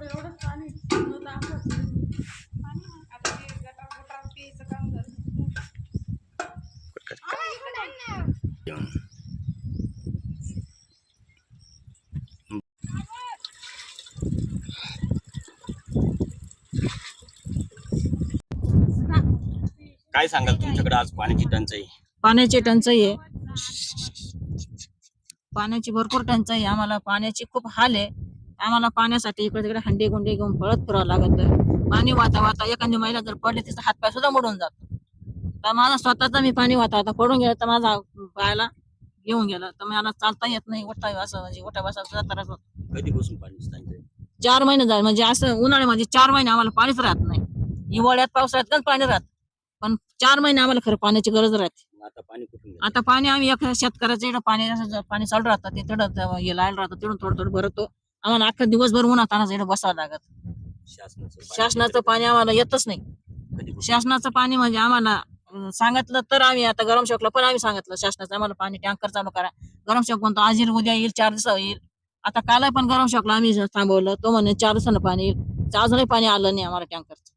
काय सांगाल तुमच्याकडे आज पाण्याची टंचाई? पाण्याची टंचाई आहे, पाण्याची भरपूर टंचाई आहे. आम्हाला पाण्याची खूप हाल आहे. आम्हाला पाण्यासाठी इकडे तिकडे हंडे गुंडे घेऊन पळत फिरावं लागत. पाणी वाता वाता एखादी महिला जर पडली तिचा हातपाय सुद्धा मोडून जातो. तर माझा स्वतःचा मी पाणी वाता वाता पडून गेला तर माझा पायाला घेऊन गेला, तर मला चालता येत नाही, उठता असं म्हणजे उठा बसा सुद्धा त्रास होतो. कधीपासून पाण्याची टंचाई? 4 महिने झाले, म्हणजे असं उन्हाळ्यामध्ये 4 महिने आम्हाला पाणीच राहत नाही. हिवाळ्यात पावसाळ्यात पाणी राहत, पण 4 महिने आम्हाला खरं पाण्याची गरज राहते. आता पाणी कुठून घेता? आता पाणी आम्ही एखाद्या शेतकऱ्याचं इकडं पाणी असं पाणी चालू राहतं, ते तिथं हे लायला राहतं, तिथून थोडं थोडं भरतो. आम्हाला अख्खा दिवसभर उन्हात तानाचं इकडं बसावं लागत. शासनाचं पाणी आम्हाला येतच नाही. शासनाचं पाणी म्हणजे आम्हाला सांगितलं तर आम्ही आता गरम शॉकला पण आम्ही सांगितलं शासनाचं आम्हाला पाणी टँकर चालू करा. गरम शॉक म्हणतो आज येईल, उद्या येईल, 4 दिवसावर येईल. आता काल पण गरम शॉकला आम्ही थांबवलं, तो म्हणे 4 दिवसानं पाणी येईल. अजूनही पाणी आलं नाही आम्हाला टँकरचं.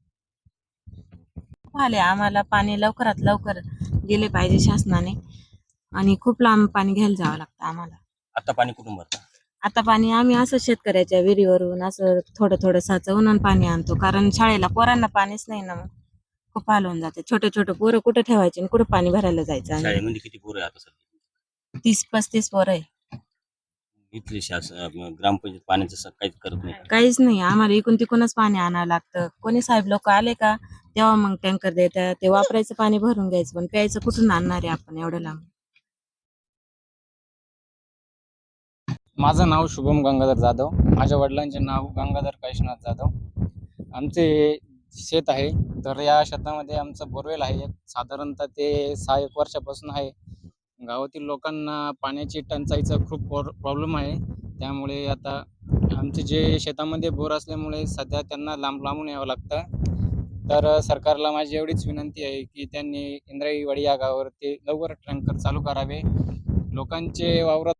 आले आम्हाला पाणी लवकरात लवकर दिले पाहिजे शासनाने, आणि खूप लांब पाणी घ्यायला जावं लागतं आम्हाला. आता पाणी कुठून भरतं? आता पाणी आम्ही असं शेतकऱ्याच्या विहिरीवरून असं थोडं थोडं साचवून आणि पाणी आणतो, कारण शाळेला पोरांना पाणीच नाही ना, मग खूप हाल होऊन जाते. छोटे छोटे पोरं कुठे ठेवायचे आणि कुठे पाणी भरायला जायचं. आम्ही शाळेमध्ये किती पोरं आहे आता सध्या? 30-35 पोरं आहे. इथले शासन ग्रामपंचायत पाण्याचं काहीच करत नाही? काहीच नाही, आम्हाला इकून तिकूनच पाणी आणावं लागतं. कोणी साहेब लोक आले का तेव्हा मग टँकर देतात, ते वापरायचं पाणी भरून घ्यायचं, पण प्यायचं कुठून आणणार आहे आपण एवढं लांब. माझं नाव शुभम गंगाधर जाधव. माझ्या वडिलांचे नाव गंगाधर काशीनाथ जाधव. आमचे शेत आहे, तर या शेतामध्ये आमचं बोरवेल आहे. साधारणतः ते 6-1 वर्षापासून आहे. गावातील लोकांना पाण्याची टंचाईचा खूप प्रॉब्लेम आहे. त्यामुळे आता आमचे जे शेतामध्ये बोर असल्यामुळे सध्या त्यांना लांब लांबून यावं लागतं. तर सरकारला माझी एवढीच विनंती आहे की त्यांनी इंद्राईवाडी या गावावर ते लवकर टँकर चालू करावे. लोकांचे वावरात